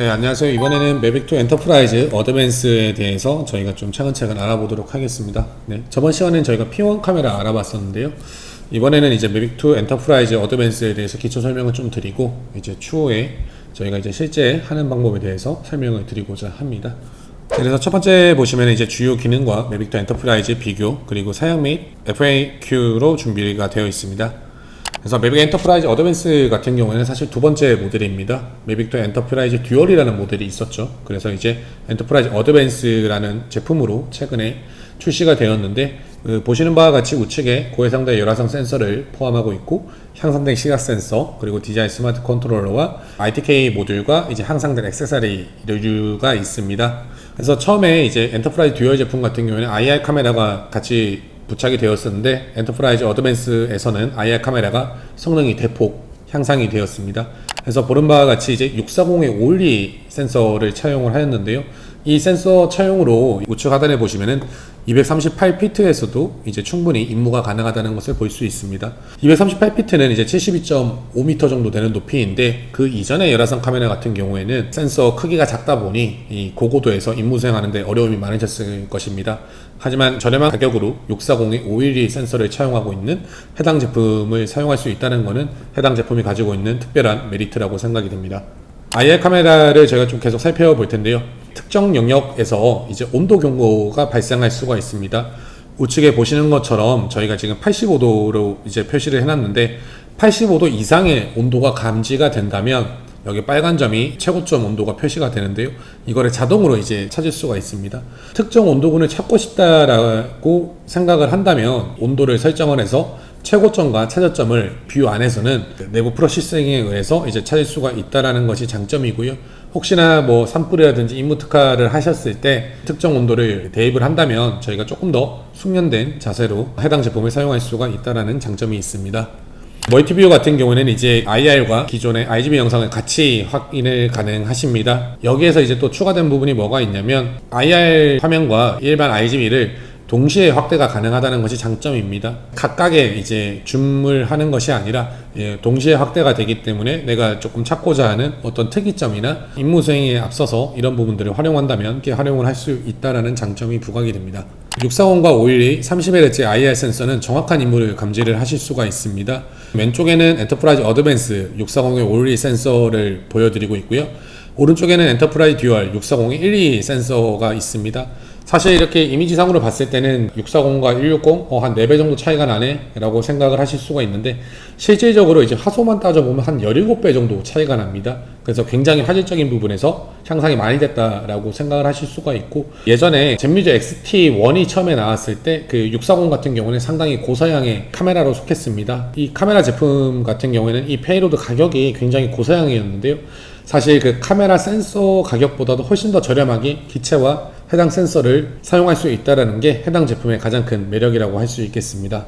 네, 안녕하세요. 이번에는 매빅2 엔터프라이즈 어드밴스에 대해서 저희가 좀 차근차근 알아보도록 하겠습니다. 네, 저번 시간에는 저희가 P1 카메라 알아봤었는데요. 이번에는 이제 매빅2 엔터프라이즈 어드밴스에 대해서 기초 설명을 좀 드리고, 이제 추후에 저희가 이제 실제 하는 방법에 대해서 설명을 드리고자 합니다. 그래서 첫 번째 보시면 이제 주요 기능과 매빅2 엔터프라이즈 비교, 그리고 사양 및 FAQ로 준비가 되어 있습니다. 그래서 매빅 엔터프라이즈 어드밴스 같은 경우에는 사실 두 번째 모델입니다. 매빅2 엔터프라이즈 듀얼이라는 모델이 있었죠. 그래서 이제 엔터프라이즈 어드밴스라는 제품으로 최근에 출시가 되었는데, 보시는 바와 같이 우측에 고해상도의 열화상 센서를 포함하고 있고, 향상된 시각 센서, 그리고 디자인 스마트 컨트롤러와 ITK 모듈과 이제 향상된 액세서리류가 있습니다. 그래서 처음에 이제 엔터프라이즈 듀얼 제품 같은 경우에는 IR 카메라가 같이 부착이 되었었는데, 엔터프라이즈 어드밴스에서는 IR 카메라가 성능이 대폭 향상이 되었습니다. 그래서 보는 바와 같이 이제 640의 512 센서를 차용을 하였는데요. 이 센서 차용으로 우측 하단에 보시면은 238피트에서도 이제 충분히 임무가 가능하다는 것을 볼 수 있습니다. 238피트는 이제 72.5m 정도 되는 높이인데, 그 이전의 열화상 카메라 같은 경우에는 센서 크기가 작다 보니 이 고고도에서 임무 수행하는데 어려움이 많으셨을 것입니다. 하지만 저렴한 가격으로 640의 512 센서를 차용하고 있는 해당 제품을 사용할 수 있다는 것은 해당 제품이 가지고 있는 특별한 메리트라고 생각이 됩니다. IR 카메라를 제가 좀 계속 살펴볼 텐데요. 특정 영역에서 이제 온도 경고가 발생할 수가 있습니다. 우측에 보시는 것처럼 저희가 지금 85도로 이제 표시를 해놨는데, 85도 이상의 온도가 감지가 된다면 여기 빨간 점이 최고점 온도가 표시가 되는데요. 이거를 자동으로 이제 찾을 수가 있습니다. 특정 온도군을 찾고 싶다라고 생각을 한다면 온도를 설정을 해서 최고점과 최저점을 뷰 안에서는 내부 프로세싱에 의해서 이제 찾을 수가 있다라는 것이 장점이고요. 혹시나 뭐 산불이라든지 임무 특화를 하셨을 때 특정 온도를 대입을 한다면 저희가 조금 더 숙련된 자세로 해당 제품을 사용할 수가 있다라는 장점이 있습니다. 멀티뷰 같은 경우에는 이제 IR과 기존의 RGB 영상을 같이 확인을 가능하십니다. 여기에서 이제 또 추가된 부분이 뭐가 있냐면, IR 화면과 일반 RGB를 동시에 확대가 가능하다는 것이 장점입니다. 각각의 이제 줌을 하는 것이 아니라 동시에 확대가 되기 때문에 내가 조금 찾고자 하는 어떤 특이점이나 임무 수행에 앞서서 이런 부분들을 활용한다면 이렇게 활용을 할 수 있다는 장점이 부각이 됩니다. 640과 512 30Hz IR 센서는 정확한 임무를 감지를 하실 수가 있습니다. 왼쪽에는 엔터프라이즈 어드밴스 640의 512 센서를 보여드리고 있고요. 오른쪽에는 엔터프라이즈 듀얼 640의 122 센서가 있습니다. 사실 이렇게 이미지상으로 봤을 때는 640과 160 한 4배 정도 차이가 나네 라고 생각을 하실 수가 있는데, 실질적으로 이제 화소만 따져보면 한 17배 정도 차이가 납니다. 그래서 굉장히 화질적인 부분에서 향상이 많이 됐다라고 생각을 하실 수가 있고, 예전에 젠뮤즈 XT1이 처음에 나왔을 때 그 640 같은 경우는 상당히 고사양의 카메라로 속했습니다. 이 카메라 제품 같은 경우에는 이 페이로드 가격이 굉장히 고사양이었는데요. 사실 그 카메라 센서 가격보다도 훨씬 더 저렴하게 기체와 해당 센서를 사용할 수 있다는 게 해당 제품의 가장 큰 매력이라고 할 수 있겠습니다.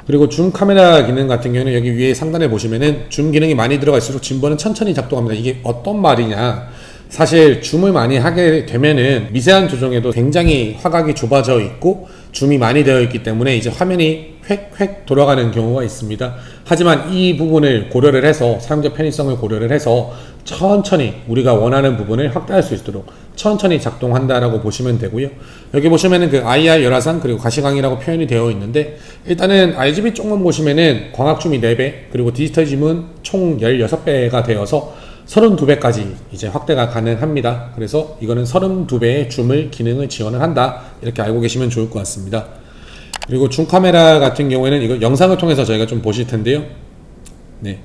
그리고 줌 카메라 기능 같은 경우는 여기 위에 상단에 보시면은 줌 기능이 많이 들어갈수록 짐벌은 천천히 작동합니다. 이게 어떤 말이냐, 사실 줌을 많이 하게 되면은 미세한 조정에도 굉장히 화각이 좁아져 있고 줌이 많이 되어 있기 때문에 이제 화면이 획획 돌아가는 경우가 있습니다. 하지만 이 부분을 고려를 해서, 사용자 편의성을 고려를 해서 천천히 우리가 원하는 부분을 확대할 수 있도록 천천히 작동한다라고 보시면 되고요. 여기 보시면은 그 IR 열화상 그리고 가시광이라고 표현이 되어 있는데, 일단은 RGB 쪽만 보시면은 광학줌이 4배, 그리고 디지털 줌은 총 16배가 되어서 32배까지 이제 확대가 가능합니다. 그래서 이거는 32배의 줌을 기능을 지원을 한다, 이렇게 알고 계시면 좋을 것 같습니다. 그리고 줌 카메라 같은 경우에는 이거 영상을 통해서 저희가 좀 보실 텐데요. 네.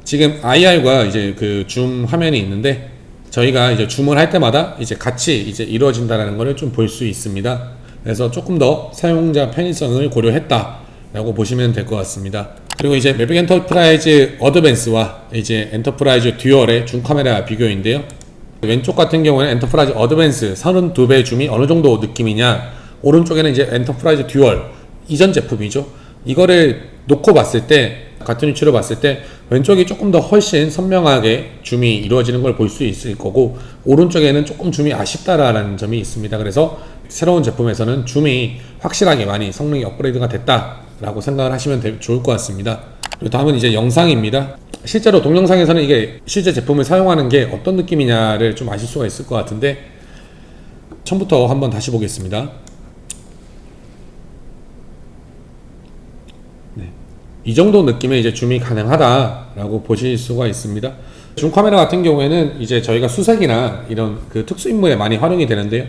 지금 IR과 이제 그 줌 화면이 있는데, 저희가 이제 줌을 할 때마다 이제 같이 이제 이루어진다는 것을 좀 볼 수 있습니다. 그래서 조금 더 사용자 편의성을 고려했다라고 보시면 될 것 같습니다. 그리고 이제 매빅 엔터프라이즈 어드밴스와 이제 엔터프라이즈 듀얼의 줌 카메라 비교인데요. 왼쪽 같은 경우에는 엔터프라이즈 어드밴스 32배 줌이 어느 정도 느낌이냐, 오른쪽에는 이제 엔터프라이즈 듀얼 이전 제품이죠. 이거를 놓고 봤을 때, 같은 위치로 봤을 때 왼쪽이 조금 더 훨씬 선명하게 줌이 이루어지는 걸 볼 수 있을 거고, 오른쪽에는 조금 줌이 아쉽다라는 점이 있습니다. 그래서 새로운 제품에서는 줌이 확실하게 많이 성능이 업그레이드가 됐다라고 생각을 하시면 좋을 것 같습니다. 그리고 다음은 이제 영상입니다. 실제로 동영상에서는 이게 실제 제품을 사용하는 게 어떤 느낌이냐를 좀 아실 수가 있을 것 같은데, 처음부터 한번 다시 보겠습니다. 네. 이 정도 느낌의 이제 줌이 가능하다라고 보실 수가 있습니다. 줌 카메라 같은 경우에는 이제 저희가 수색이나 이런 그 특수 임무에 많이 활용이 되는데요.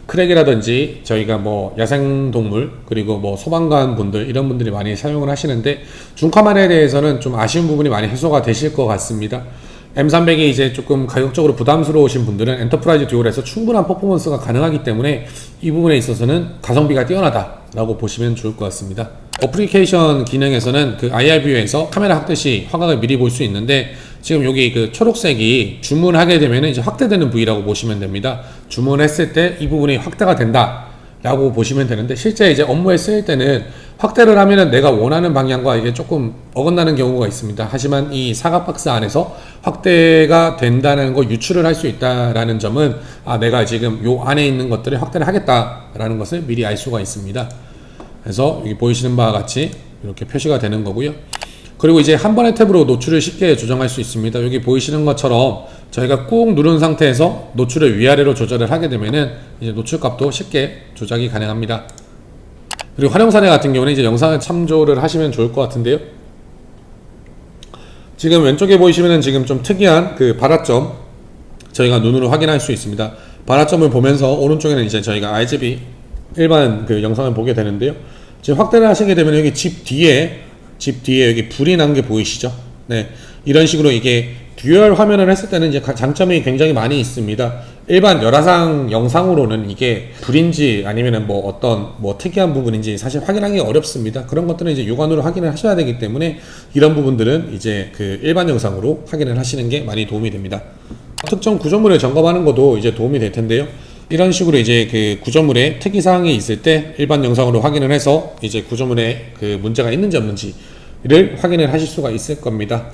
크랙이라든지 저희가 뭐 야생동물, 그리고 뭐 소방관 분들, 이런 분들이 많이 사용을 하시는데, 줌 카메라에 대해서는 좀 아쉬운 부분이 많이 해소가 되실 것 같습니다. M300이 이제 조금 가격적으로 부담스러우신 분들은 엔터프라이즈 듀얼에서 충분한 퍼포먼스가 가능하기 때문에 이 부분에 있어서는 가성비가 뛰어나다라고 보시면 좋을 것 같습니다. 어플리케이션 기능에서는 그 IR뷰에서 카메라 확대 시 화각을 미리 볼 수 있는데, 지금 여기 그 초록색이 주문하게 되면 이제 확대되는 부위라고 보시면 됩니다. 주문했을 때 이 부분이 확대가 된다 라고 보시면 되는데, 실제 이제 업무에 쓰일 때는 확대를 하면은 내가 원하는 방향과 이게 조금 어긋나는 경우가 있습니다. 하지만 이 사각 박스 안에서 확대가 된다는 거 유출을 할 수 있다라는 점은, 내가 지금 요 안에 있는 것들을 확대를 하겠다라는 것을 미리 알 수가 있습니다. 그래서 여기 보이시는 바와 같이 이렇게 표시가 되는 거고요. 그리고 이제 한 번의 탭으로 노출을 쉽게 조정할 수 있습니다. 여기 보이시는 것처럼 저희가 꾹 누른 상태에서 노출을 위아래로 조절을 하게 되면은 이제 노출 값도 쉽게 조작이 가능합니다. 그리고 활용 사례 같은 경우는 이제 영상을 참조를 하시면 좋을 것 같은데요. 지금 왼쪽에 보이시면은 지금 좀 특이한 그 발화점, 저희가 눈으로 확인할 수 있습니다. 발화점을 보면서 오른쪽에는 이제 저희가 RGB 일반 그 영상을 보게 되는데요. 지금 확대를 하시게 되면 여기 집 뒤에 여기 불이 난 게 보이시죠? 네, 이런 식으로 이게 듀얼 화면을 했을 때는 이제 장점이 굉장히 많이 있습니다. 일반 열화상 영상으로는 이게 불인지 아니면은 뭐 어떤 뭐 특이한 부분인지 사실 확인하기 어렵습니다. 그런 것들은 이제 육안으로 확인을 하셔야 되기 때문에 이런 부분들은 이제 그 일반 영상으로 확인을 하시는 게 많이 도움이 됩니다. 특정 구조물을 점검하는 것도 이제 도움이 될 텐데요. 이런 식으로 이제 그 구조물에 특이사항이 있을 때 일반 영상으로 확인을 해서 이제 구조물에 그 문제가 있는지 없는지를 확인을 하실 수가 있을 겁니다.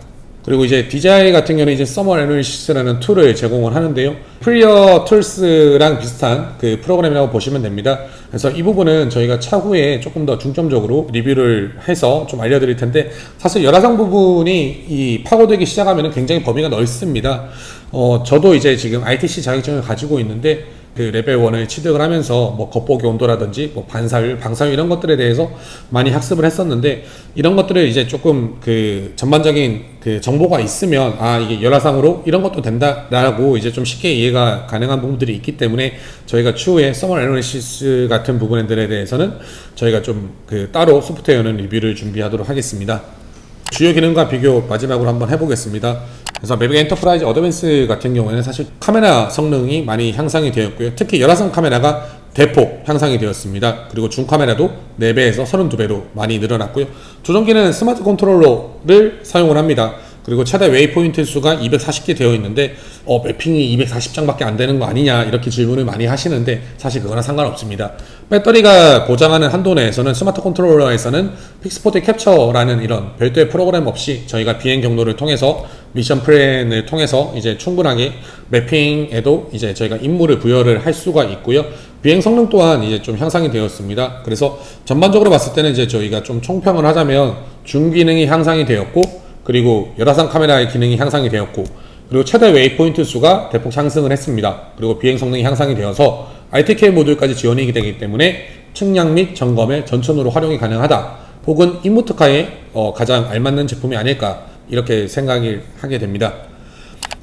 그리고 이제 DJI 같은 경우는 이제 서멀 애널리시스라는 툴을 제공을 하는데요. 프리어 툴스랑 비슷한 그 프로그램이라고 보시면 됩니다. 그래서 이 부분은 저희가 차후에 조금 더 중점적으로 리뷰를 해서 좀 알려드릴 텐데, 사실 열화상 부분이 이 파고들기 시작하면 굉장히 범위가 넓습니다. 저도 이제 지금 ITC 자격증을 가지고 있는데, 그 레벨 1을 취득을 하면서 뭐 겉보기 온도라든지 뭐 반사율, 방사율 이런 것들에 대해서 많이 학습을 했었는데, 이런 것들을 이제 조금 그 전반적인 그 정보가 있으면 이게 열화상으로 이런 것도 된다라고 이제 좀 쉽게 이해가 가능한 부분들이 있기 때문에, 저희가 추후에 서멀 애널리시스 같은 부분들에 대해서는 저희가 좀 그 따로 소프트웨어는 리뷰를 준비하도록 하겠습니다. 주요 기능과 비교 마지막으로 한번 해보겠습니다. 그래서 매빅 엔터프라이즈 어드밴스 같은 경우에는 사실 카메라 성능이 많이 향상이 되었고요. 특히 열화상 카메라가 대폭 향상이 되었습니다. 그리고 줌 카메라도 4배에서 32배로 많이 늘어났고요. 조정기는 스마트 컨트롤러를 사용을 합니다. 그리고 최대 웨이포인트 수가 240개 되어 있는데 매핑이 240장밖에 안 되는 거 아니냐 이렇게 질문을 많이 하시는데, 사실 그거랑 상관없습니다. 배터리가 보장하는 한도 내에서는 스마트 컨트롤러에서는 픽스포트 캡처라는 이런 별도의 프로그램 없이 저희가 비행 경로를 통해서 미션 플랜을 통해서 이제 충분하게 매핑에도 이제 저희가 임무를 부여를 할 수가 있고요. 비행 성능 또한 이제 좀 향상이 되었습니다. 그래서 전반적으로 봤을 때는 이제 저희가 좀 총평을 하자면 줌 기능이 향상이 되었고, 그리고 열화상 카메라의 기능이 향상이 되었고, 그리고 최대 웨이포인트 수가 대폭 상승을 했습니다. 그리고 비행 성능이 향상이 되어서 RTK 모듈까지 지원이 되기 때문에 측량 및 점검에 전천후로 활용이 가능하다, 혹은 임무 특화에 가장 알맞는 제품이 아닐까 이렇게 생각을 하게 됩니다.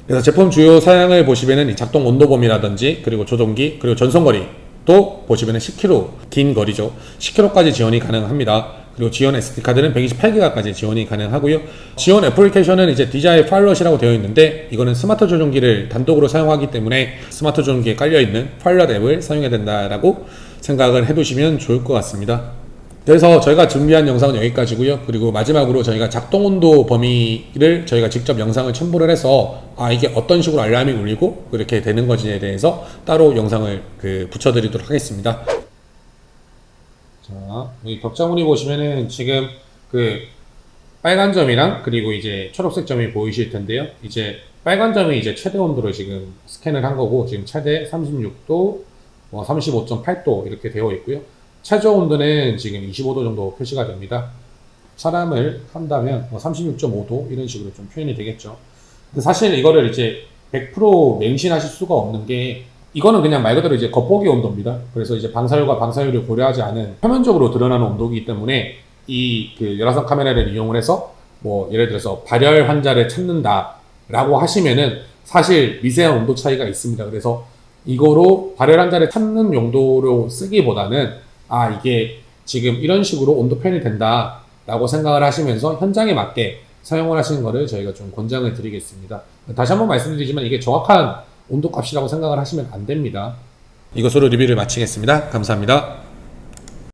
그래서 제품 주요 사양을 보시면은 작동 온도 범위라든지, 그리고 조종기, 그리고 전송거리 또 보시면은 10km, 긴 거리죠. 10km까지 지원이 가능합니다. 그리고 지원 SD카드는 128기가까지 지원이 가능하고요. 지원 애플리케이션은 이제 DJI 파일럿이라고 되어 있는데, 이거는 스마트 조종기를 단독으로 사용하기 때문에 스마트 조종기에 깔려있는 파일럿 앱을 사용해야 된다라고 생각을 해두시면 좋을 것 같습니다. 그래서 저희가 준비한 영상은 여기까지고요. 그리고 마지막으로 저희가 작동 온도 범위를 저희가 직접 영상을 첨부를 해서 이게 어떤 식으로 알람이 울리고 그렇게 되는 건지에 대해서 따로 영상을 붙여드리도록 하겠습니다. 자, 여기 격자무늬 보시면은 지금 그 빨간 점이랑 그리고 이제 초록색 점이 보이실 텐데요. 이제 빨간 점이 이제 최대 온도를 지금 스캔을 한 거고, 지금 최대 36도, 35.8도 이렇게 되어 있고요. 최저 온도는 지금 25도 정도 표시가 됩니다. 사람을 한다면 뭐 36.5도 이런 식으로 좀 표현이 되겠죠. 근데 사실 이거를 이제 100% 맹신하실 수가 없는 게 이거는 그냥 말 그대로 이제 겉보기 온도입니다. 그래서 이제 방사율과 방사율을 고려하지 않은 표면적으로 드러나는 온도이기 때문에 이 그 열화상 카메라를 이용을 해서 뭐 예를 들어서 발열 환자를 찾는다라고 하시면은 사실 미세한 온도 차이가 있습니다. 그래서 이거로 발열 환자를 찾는 용도로 쓰기보다는 아 이게 지금 이런 식으로 온도 표현이 된다라고 생각을 하시면서 현장에 맞게 사용을 하시는 거를 저희가 좀 권장을 드리겠습니다. 다시 한번 말씀드리지만 이게 정확한 온도 값이라고 생각을 하시면 안 됩니다. 이것으로 리뷰를 마치겠습니다. 감사합니다.